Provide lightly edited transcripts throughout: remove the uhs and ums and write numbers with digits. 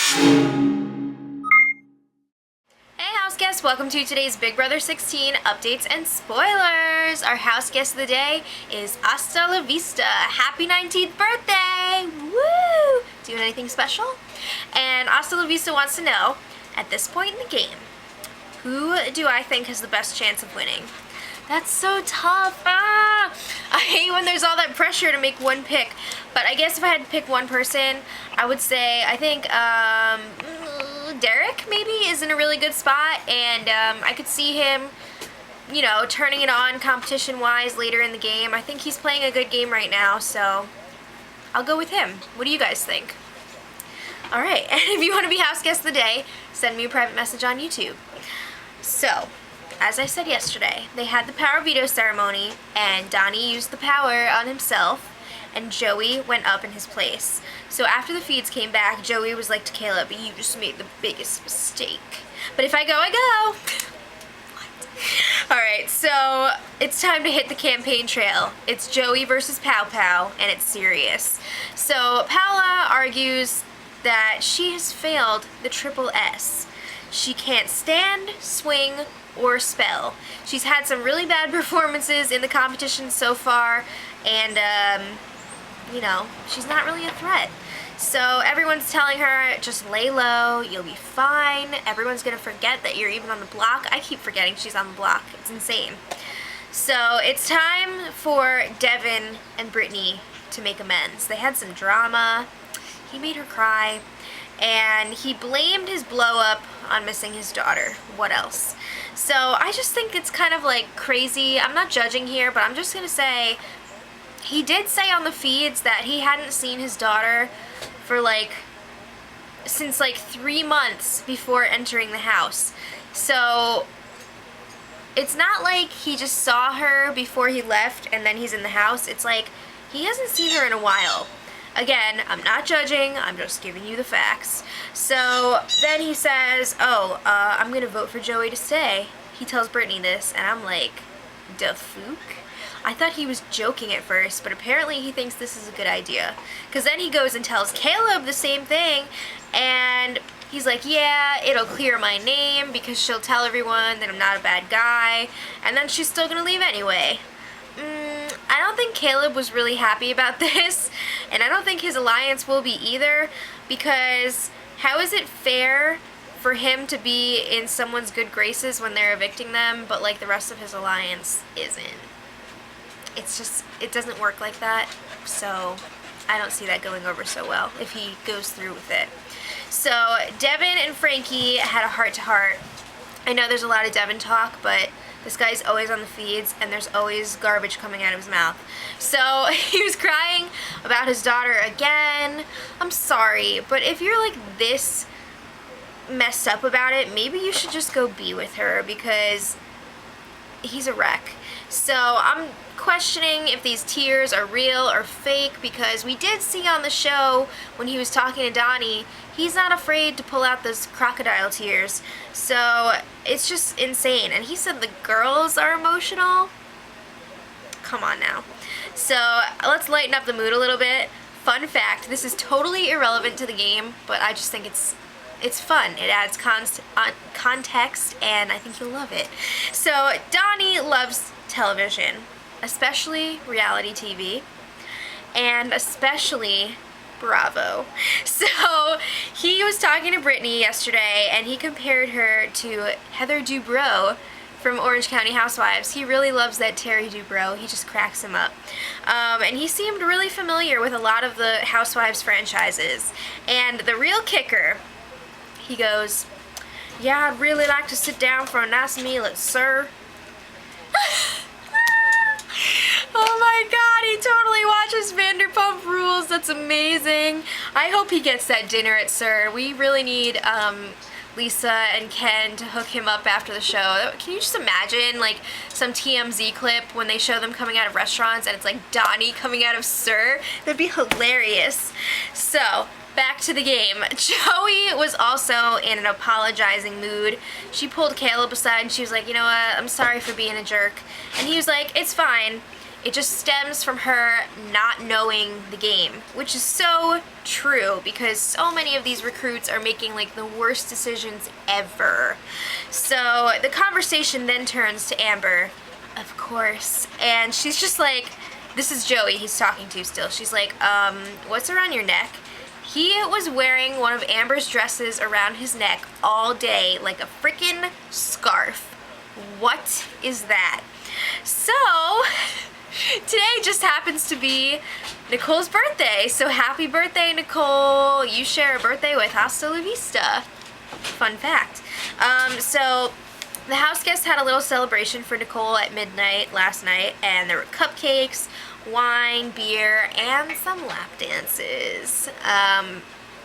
Hey house guests, welcome to today's Big Brother 16 updates and spoilers. Our house guest of the day is Hasta la Vista. Happy 19th birthday! Woo! Doing anything special? And Hasta la Vista wants to know, at this point in the game, who do I think has the best chance of winning? That's so tough. I hate when there's all that pressure to make one pick. But I guess if I had to pick one person, I would say, I think Derek maybe is in a really good spot. And I could see him, you know, turning it on competition-wise later in the game. I think he's playing a good game right now, so I'll go with him. What do you guys think? Alright, and if you want to be house guest of the day, send me a private message on YouTube. So, as I said yesterday, they had the power veto ceremony, and Donnie used the power on himself, and Joey went up in his place. So after the feeds came back, Joey was like to Caleb, "You just made the biggest mistake. But if I go, I go." Alright, so it's time to hit the campaign trail. It's Joey versus Pow Pow, and it's serious. So Paula argues that she has failed the triple S. She can't stand, swing, or spell. She's had some really bad performances in the competition so far, and you know, she's not really a threat. So everyone's telling her, just lay low, you'll be fine, everyone's gonna forget that you're even on the block. I keep forgetting she's on the block, it's insane. So it's time for Devin and Brittany to make amends. They had some drama, he made her cry, and he blamed his blow up on missing his daughter. What else? So I just think it's kind of like crazy. I'm not judging here, but I'm just gonna say he did say on the feeds that he hadn't seen his daughter for since 3 months before entering the house. So it's not like he just saw her before he left and then he's in the house. It's like he hasn't seen her in a while. Again, I'm not judging, I'm just giving you the facts. So then he says, I'm gonna vote for Joey to stay. He tells Brittany this, and I'm like, da fook? I thought he was joking at first, but apparently he thinks this is a good idea. Because then he goes and tells Caleb the same thing, and he's like, yeah, it'll clear my name because she'll tell everyone that I'm not a bad guy, and then she's still gonna leave anyway. I don't think Caleb was really happy about this, and I don't think his alliance will be either, because how is it fair for him to be in someone's good graces when they're evicting them, but the rest of his alliance isn't? It's just, it doesn't work like that, so I don't see that going over so well if he goes through with it. So Devin and Frankie had a heart-to-heart. I know there's a lot of Devin talk, but this guy's always on the feeds, and there's always garbage coming out of his mouth. So he was crying about his daughter again. I'm sorry, but if you're this messed up about it, maybe you should just go be with her, because he's a wreck. So I'm questioning if these tears are real or fake, because we did see on the show when he was talking to Donnie, he's not afraid to pull out those crocodile tears. So it's just insane. And he said the girls are emotional. Come on now. So let's lighten up the mood a little bit. Fun fact, this is totally irrelevant to the game, but I just think it's fun. It adds context, and I think you'll love it. So Donnie loves television, especially reality TV, and especially Bravo. So he was talking to Brittany yesterday, and he compared her to Heather Dubrow from Orange County Housewives. He really loves that Terry Dubrow. He just cracks him up. And he seemed really familiar with a lot of the Housewives franchises. And the real kicker, he goes, "Yeah, I'd really like to sit down for a nice meal at Sir." Oh my god, he totally watches Vanderpump Rules. That's amazing. I hope he gets that dinner at Sir. We really need Lisa and Ken to hook him up after the show. Can you just imagine some TMZ clip when they show them coming out of restaurants and it's Donnie coming out of Sir? That'd be hilarious. So back to the game. Joey was also in an apologizing mood. She pulled Caleb aside and she was like, "You know what, I'm sorry for being a jerk." And he was like, "It's fine. it just stems from her not knowing the game, which is so true because so many of these recruits are making like the worst decisions ever. So the conversation then turns to Amber, of course, and she's just like, this is Joey he's talking to still. She's like, what's around your neck? He was wearing one of Amber's dresses around his neck all day like a freaking scarf. What is that? So today just happens to be Nicole's birthday, so happy birthday, Nicole. You share a birthday with Hasta La Vista. Fun fact. So the house guests had a little celebration for Nicole at midnight last night, and there were cupcakes, wine, beer, and some lap dances.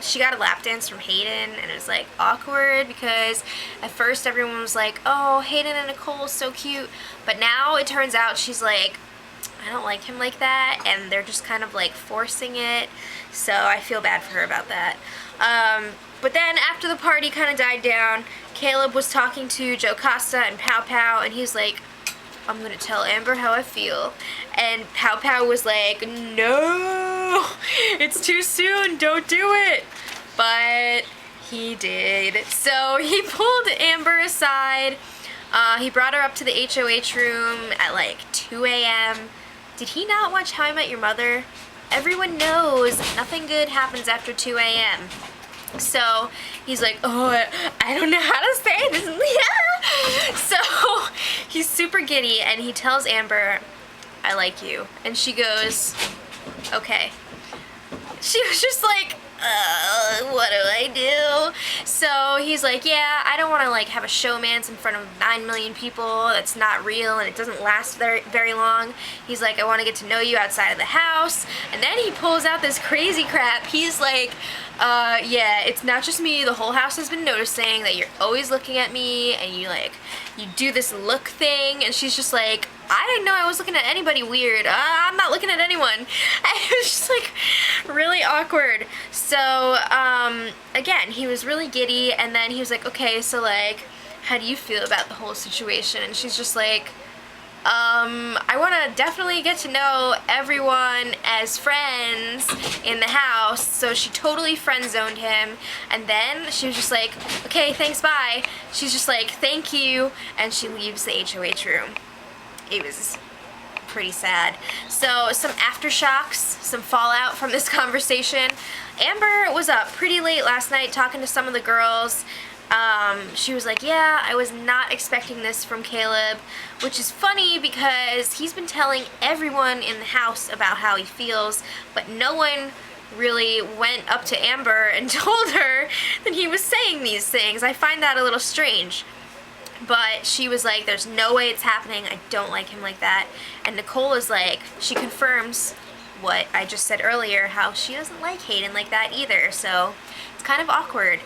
She got a lap dance from Hayden, and it was like awkward because at first everyone was like, oh, Hayden and Nicole, so cute, but now it turns out she's like, I don't like him like that, and they're just kind of like forcing it, so I feel bad for her about that. But then after the party kind of died down, Caleb was talking to Joe Costa and Pow Pow, and he's like, I'm gonna tell Amber how I feel. And Pow Pow was like, no, it's too soon, don't do it. But he did. So he pulled Amber aside. He brought her up to the HOH room at like 2 a.m. Did he not watch How I Met Your Mother? Everyone knows nothing good happens after 2 a.m. So he's like, oh, I don't know how to say this. So he's super giddy, and he tells Amber, I like you. And she goes, okay. She was just like, what do I do? So he's like, yeah, I don't want to like have a showmance in front of 9 million people that's not real and it doesn't last very, very long. He's like, I want to get to know you outside of the house. And then he pulls out this crazy crap. He's like, yeah, it's not just me. The whole house has been noticing that you're always looking at me, and you do this look thing. And she's just like, I didn't know I was looking at anybody weird. I'm not looking at anyone. And it was just like really awkward. So, again, he was really giddy, and then he was like, okay, so like, how do you feel about the whole situation? And she's just like, I want to definitely get to know everyone as friends in the house. So she totally friend-zoned him, and then she was just like, okay, thanks, bye. She's just like, thank you, and she leaves the HOH room. It was pretty sad. So some aftershocks, some fallout from this conversation. Amber was up pretty late last night talking to some of the girls. She was like, yeah, I was not expecting this from Caleb, which is funny because he's been telling everyone in the house about how he feels, but no one really went up to Amber and told her that he was saying these things. I find that a little strange. But she was like, there's no way it's happening. I don't like him like that. And Nicole is like, she confirms what I just said earlier, how she doesn't like Hayden like that either. So it's kind of awkward.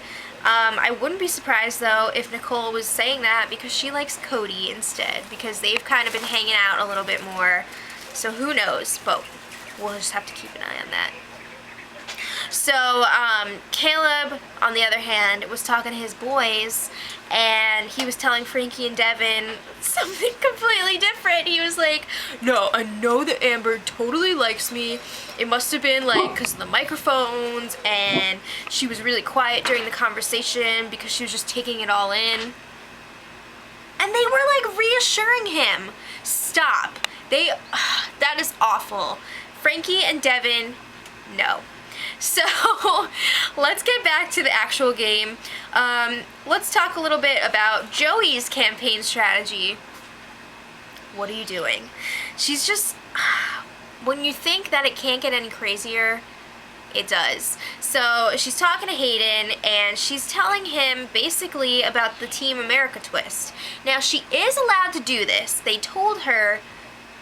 I wouldn't be surprised though if Nicole was saying that because she likes Cody instead, because they've kind of been hanging out a little bit more. So who knows, but we'll just have to keep an eye on that. So Caleb, on the other hand, was talking to his boys, and he was telling Frankie and Devin something completely different. He was like, no, I know that Amber totally likes me. It must have been like because of the microphones, and she was really quiet during the conversation because she was just taking it all in. And they were like reassuring him. Stop. That is awful. Frankie and Devin, no. So let's get back to the actual game. Let's talk a little bit about Joey's campaign strategy. What are you doing? She's just, when you think that it can't get any crazier, it does. So she's talking to Hayden, and she's telling him basically about the Team America twist. Now, she is allowed to do this. They told her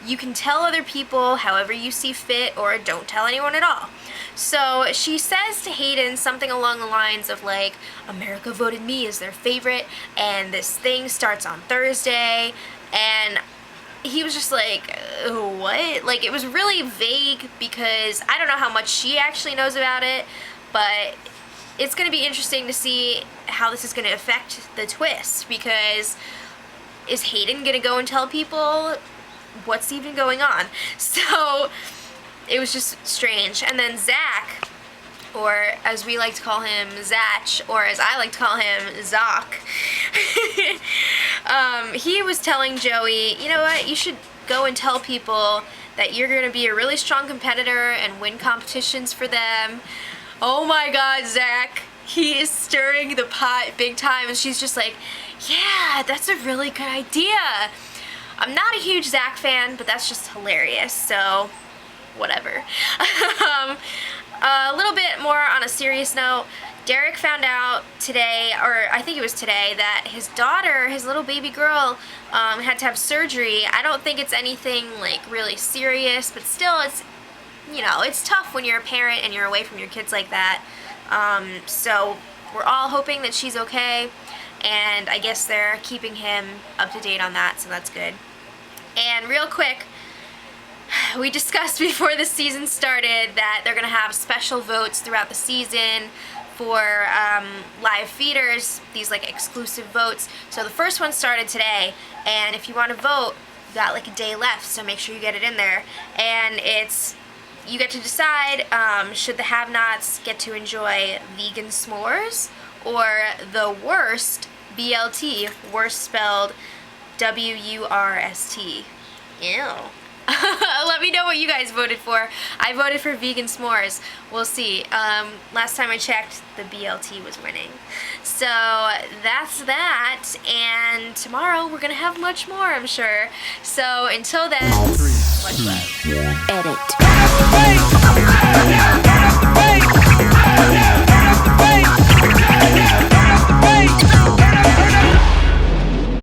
you can tell other people however you see fit, or don't tell anyone at all. So she says to Hayden something along the lines of like, America voted me as their favorite, and this thing starts on Thursday. And he was just like, what? Like, it was really vague because I don't know how much she actually knows about it, but it's going to be interesting to see how this is going to affect the twist, because is Hayden going to go and tell people what's even going on? So it was just strange. And then Zach, or as we like to call him, Zach, or as I like to call him, Zoc, he was telling Joey, you know what, you should go and tell people that you're going to be a really strong competitor and win competitions for them. Oh my God, Zach, he is stirring the pot big time, and she's just like, yeah, that's a really good idea. I'm not a huge Zach fan, but that's just hilarious, so whatever. A little bit more on a serious note, Derek found out today, or I think it was today, that his daughter, his little baby girl, had to have surgery. I don't think it's anything like really serious, but still it's, you know, it's tough when you're a parent and you're away from your kids like that. So we're all hoping that she's okay, and I guess they're keeping him up to date on that, so that's good. And real quick, we discussed before the season started that they're going to have special votes throughout the season for live feeders, these like exclusive votes. So the first one started today, and if you want to vote, you got like a day left, so make sure you get it in there. And it's, you get to decide, should the have-nots get to enjoy vegan s'mores or the worst, BLT, worst spelled WURST. Ew. Let me know what you guys voted for. I voted for vegan s'mores. We'll see. Last time I checked, the BLT was winning. So that's that, and tomorrow we're gonna have much more, I'm sure. So until then, much love. Edit.